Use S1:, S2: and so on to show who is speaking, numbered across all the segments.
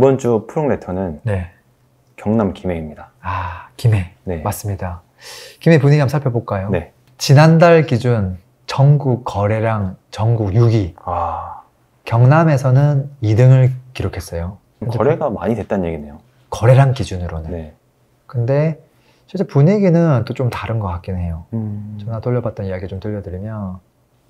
S1: 이번 주 프롱레터는
S2: 네.
S1: 경남 김해입니다.
S2: 아, 김해.
S1: 네.
S2: 맞습니다. 김해 분위기 한번 살펴볼까요?
S1: 네.
S2: 지난달 기준 전국 거래량 전국 6위. 경남에서는 2등을 기록했어요.
S1: 거래가 많이 됐다는 얘기네요.
S2: 거래량 기준으로는.
S1: 네.
S2: 근데 실제 분위기는 또 좀 다른 것 같긴 해요.
S1: 음.
S2: 전화 돌려봤던 이야기 좀 들려드리면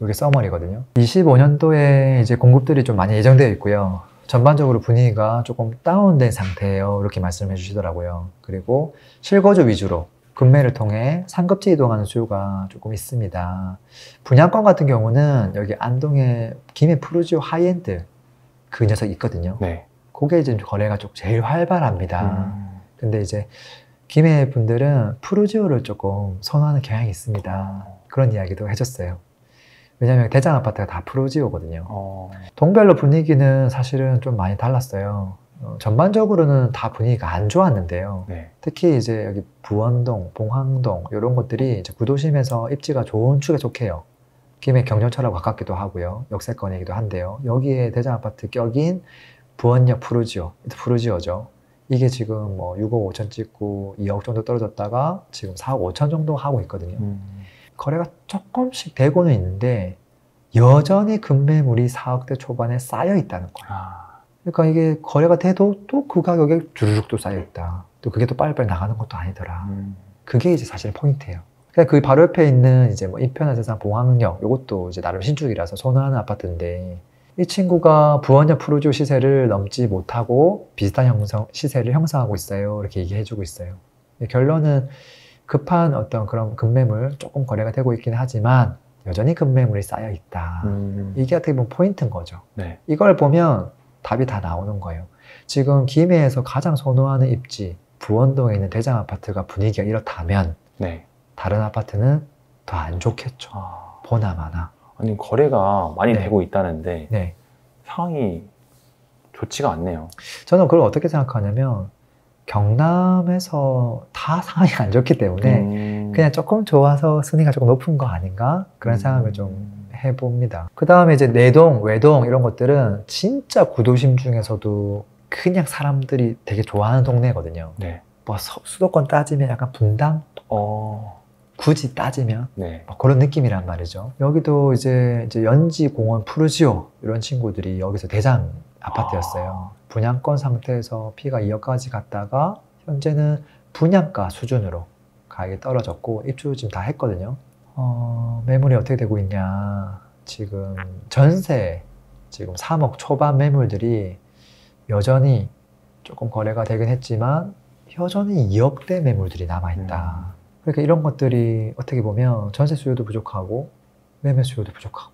S2: 이게 서머리거든요. 25년도에 이제 공급들이 좀 많이 예정되어 있고요. 전반적으로 분위기가 조금 다운된 상태예요. 이렇게 말씀해 주시더라고요. 그리고 실거주 위주로 금매를 통해 상급지 이동하는 수요가 조금 있습니다. 분양권 같은 경우는 여기 안동에 김해 푸르지오 하이엔드 그 녀석 있거든요.
S1: 네.
S2: 그게 이제 거래가 좀 제일 활발합니다. 근데 이제 김해 분들은 푸르지오를 조금 선호하는 경향이 있습니다. 그런 이야기도 해줬어요. 왜냐면 대장 아파트가 다 푸르지오거든요. 동별로 분위기는 사실은 좀 많이 달랐어요. 전반적으로는 다 분위기가 안 좋았는데요.
S1: 네.
S2: 특히 이제 여기 부원동, 봉황동 이런 것들이 이제 구도심에서 입지가 좋은 축에 속해요. 김해 경전철하고 가깝기도 하고요. 역세권이기도 한데요. 여기에 대장 아파트 격인 부원역 푸르지오죠. 이게 지금 뭐 6억 5천 찍고 2억 정도 떨어졌다가 지금 4억 5천 정도 하고 있거든요. 거래가 조금씩 되고는 있는데 여전히 급매물이 4억대 초반에 쌓여 있다는 거예요. 그러니까 이게 거래가 돼도 또 그 가격에 주르륵 또 쌓여 있다. 또 그게 또 빨리빨리 나가는 것도 아니더라. 그게 이제 사실 포인트예요. 그냥 그 바로 옆에 있는 이제 뭐 이편한 세상 봉황역 이것도 이제 나름 신축이라서 선호하는 아파트인데 이 친구가 부원역 푸르지오 시세를 넘지 못하고 비슷한 시세를 형성하고 있어요. 이렇게 얘기해주고 있어요. 결론은 급한 어떤 그런 급매물 조금 거래가 되고 있긴 하지만 여전히 급매물이 쌓여 있다. 이게 어떻게 보면 포인트인 거죠.
S1: 네.
S2: 이걸 보면 답이 다 나오는 거예요. 지금 김해에서 가장 선호하는 입지 부원동에 있는 대장 아파트가 분위기가 이렇다면
S1: 네.
S2: 다른 아파트는 더 안 좋겠죠. 보나마나.
S1: 아니 거래가 많이
S2: 네.
S1: 되고 있다는데
S2: 네.
S1: 상황이 좋지가 않네요.
S2: 저는 그걸 어떻게 생각하냐면 경남에서 다 상황이 안 좋기 때문에 그냥 조금 좋아서 순위가 조금 높은 거 아닌가? 그런 생각을 좀 해봅니다. 그 다음에 이제 내동, 외동 이런 것들은 진짜 구도심 중에서도 그냥 사람들이 되게 좋아하는 동네거든요.
S1: 네.
S2: 뭐 수도권 따지면 약간 분당? 굳이 따지면
S1: 네.
S2: 뭐 그런 느낌이란 말이죠. 여기도 이제 연지공원 푸르지오 이런 친구들이 여기서 대장 아파트였어요. 분양권 상태에서 피가 2억까지 갔다가 현재는 분양가 수준으로 가격이 떨어졌고 입주 지금 다 했거든요. 매물이 어떻게 되고 있냐. 지금 전세 지금 3억 초반 매물들이 여전히 조금 거래가 되긴 했지만 여전히 2억대 매물들이 남아있다. 그러니까 이런 것들이 어떻게 보면 전세 수요도 부족하고 매매 수요도 부족하고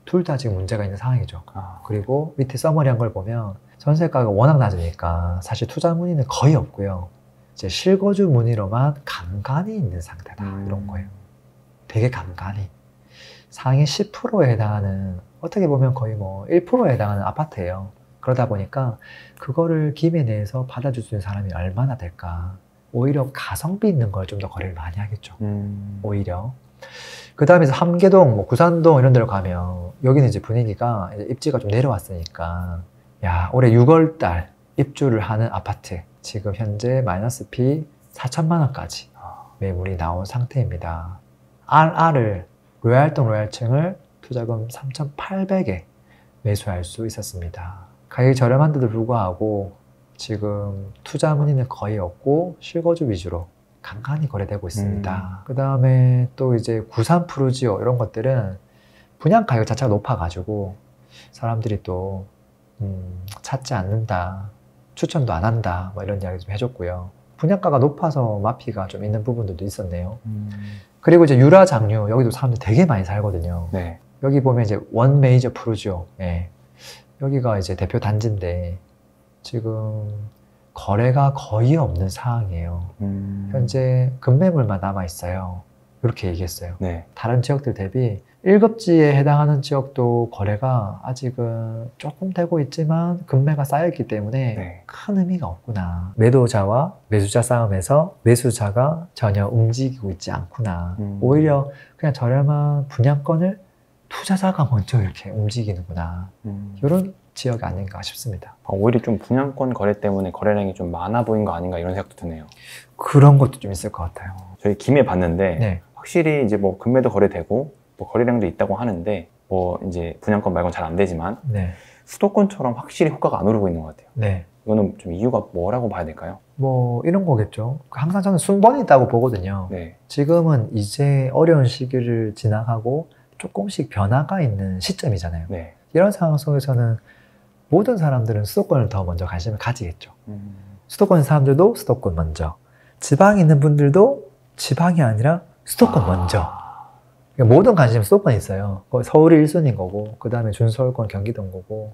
S2: 둘 다 지금 문제가 있는 상황이죠. 그리고 밑에 서머리한 걸 보면 전세가가 워낙 낮으니까 사실 투자 문의는 거의 없고요. 이제 실거주 문의로만 간간히 있는 상태다. 이런 거예요. 되게 간간히. 상위 10%에 해당하는 어떻게 보면 거의 뭐 1%에 해당하는 아파트예요. 그러다 보니까 그거를 김해 내에서 받아줄 수 있는 사람이 얼마나 될까. 오히려 가성비 있는 걸 좀 더 거래를 많이 하겠죠. 오히려. 그 다음에 이제 함계동, 뭐 구산동 이런 데로 가면 여기는 이제 분위기가 이제 입지가 좀 내려왔으니까 야 올해 6월달 입주를 하는 아파트 지금 현재 마이너스 피 4천만 원까지 매물이 나온 상태입니다. RR을 로얄동 로얄층을 투자금 3,800에 매수할 수 있었습니다. 가격이 저렴한데도 불구하고 지금 투자 문의는 거의 없고 실거주 위주로 간간히 거래되고 있습니다. 그 다음에 또 이제 구산 푸르지오 이런 것들은 분양 가격 자체가 높아가지고 사람들이 또 찾지 않는다, 추천도 안 한다 뭐 이런 이야기 좀 해줬고요. 분양가가 높아서 마피가 좀 있는 부분들도 있었네요. 그리고 이제 유라 장류 여기도 사람들 되게 많이 살거든요.
S1: 네.
S2: 여기 보면 이제 원 메이저 푸르지오, 예. 여기가 이제 대표 단지인데 지금 거래가 거의 없는 상황이에요. 현재 급매물만 남아 있어요. 이렇게 얘기했어요.
S1: 네.
S2: 다른 지역들 대비 1급지에 해당하는 지역도 거래가 아직은 조금 되고 있지만 급매가 쌓여있기 때문에
S1: 네.
S2: 큰 의미가 없구나. 매도자와 매수자 싸움에서 매수자가 전혀 움직이고 있지 않구나. 오히려 그냥 저렴한 분양권을 투자자가 먼저 이렇게 움직이는구나. 이런 지역이 아닌가 싶습니다.
S1: 오히려 좀 분양권 거래 때문에 거래량이 좀 많아 보인 거 아닌가 이런 생각도 드네요.
S2: 그런 것도 좀 있을 것 같아요.
S1: 저희 김해 봤는데
S2: 네.
S1: 확실히 이제 뭐 금매도 거래되고 뭐 거래량도 있다고 하는데 뭐 이제 분양권 말고는 잘 안 되지만
S2: 네.
S1: 수도권처럼 확실히 효과가 안 오르고 있는 것 같아요.
S2: 네.
S1: 이거는 좀 이유가 뭐라고 봐야 될까요?
S2: 뭐 이런 거겠죠. 항상 저는 순번이 있다고 보거든요.
S1: 네.
S2: 지금은 이제 어려운 시기를 지나가고 조금씩 변화가 있는 시점이잖아요.
S1: 네.
S2: 이런 상황 속에서는 모든 사람들은 수도권을 더 먼저 관심을 가지겠죠. 수도권 사람들도 수도권 먼저, 지방에 있는 분들도 지방이 아니라 수도권 먼저. 그러니까 모든 관심은 수도권에 있어요. 서울이 1순위인 거고, 그 다음에 준서울권 경기도인 거고.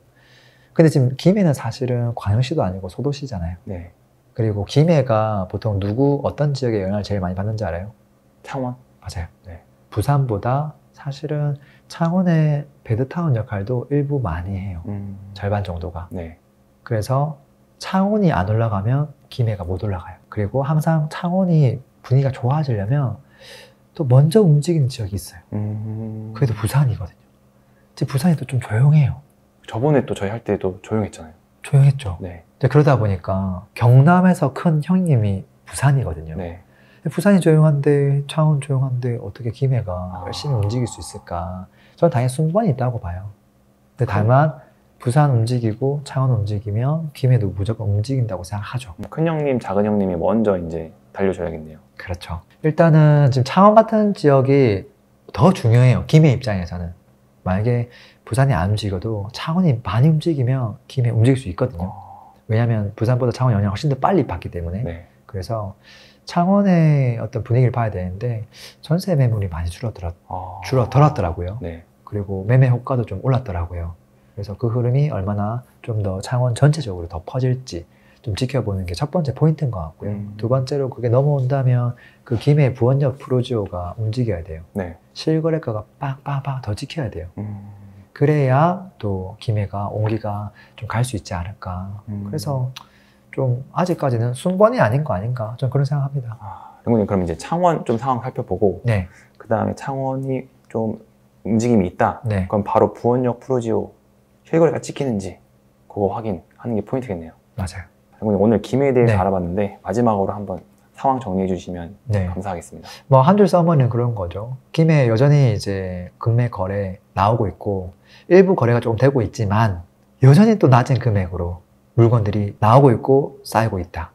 S2: 근데 지금 김해는 사실은 광역시도 아니고 소도시잖아요.
S1: 네.
S2: 그리고 김해가 보통 어떤 지역에 영향을 제일 많이 받는지 알아요?
S1: 창원?
S2: 맞아요.
S1: 네.
S2: 부산보다 사실은 창원의 베드타운 역할도 일부 많이 해요. 절반 정도가.
S1: 네.
S2: 그래서 창원이 안 올라가면 김해가 못 올라가요. 그리고 항상 창원이 분위기가 좋아지려면 또 먼저 움직이는 지역이 있어요. 그게 또 부산이거든요. 지금 부산이 또 좀 조용해요.
S1: 저번에 또 저희 할 때도 조용했잖아요.
S2: 조용했죠.
S1: 네.
S2: 근데 그러다 보니까 경남에서 큰 형님이 부산이거든요.
S1: 네.
S2: 근데 부산이 조용한데 창원 조용한데 어떻게 김해가 열심히 움직일 수 있을까? 저는 당연히 순번이 있다고 봐요. 근데 다만 부산 움직이고 창원 움직이면 김해도 무조건 움직인다고 생각하죠.
S1: 큰 형님, 작은 형님이 먼저 이제 달려줘야겠네요.
S2: 그렇죠. 일단은 지금 창원 같은 지역이 더 중요해요. 김해 입장에서는. 만약에 부산이 안 움직여도 창원이 많이 움직이면 김해 움직일 수 있거든요. 왜냐하면 부산보다 창원 영향을 훨씬 더 빨리 받기 때문에.
S1: 네.
S2: 그래서 창원의 어떤 분위기를 봐야 되는데 전세 매물이 많이 줄어들었더라고요.
S1: 네.
S2: 그리고 매매 효과도 좀 올랐더라고요. 그래서 그 흐름이 얼마나 좀 더 창원 전체적으로 더 퍼질지 좀 지켜보는 게 첫 번째 포인트인 것 같고요. 두 번째로 그게 넘어온다면 그 김해 부원역 프로지오가 움직여야 돼요.
S1: 네.
S2: 실거래가가 빵빵빵 더 지켜야 돼요. 그래야 또 김해가 온기가 좀 갈 수 있지 않을까. 그래서 좀 아직까지는 순번이 아닌 거 아닌가 저는 그런 생각합니다.
S1: 영구님 그럼 이제 창원 좀 상황 살펴보고
S2: 네.
S1: 그 다음에 창원이 좀 움직임이 있다.
S2: 네.
S1: 그럼 바로 부원역 프로지오 실거래가 찍히는지 그거 확인하는 게 포인트겠네요.
S2: 맞아요.
S1: 영구님 오늘 김해에 대해서
S2: 네.
S1: 알아봤는데 마지막으로 한번 상황 정리해 주시면
S2: 네.
S1: 감사하겠습니다.
S2: 뭐 한 줄 써머니는 그런 거죠. 김해 여전히 이제 금매 거래 나오고 있고 일부 거래가 조금 되고 있지만 여전히 또 낮은 금액으로 물건들이 나오고 있고 쌓이고 있다.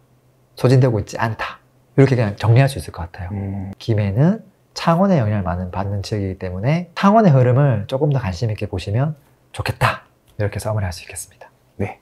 S2: 소진되고 있지 않다. 이렇게 그냥 정리할 수 있을 것 같아요. 김해는 창원의 영향을 많이 받는 지역이기 때문에 창원의 흐름을 조금 더 관심 있게 보시면 좋겠다. 이렇게 써머리 할 수 있겠습니다.
S1: 네.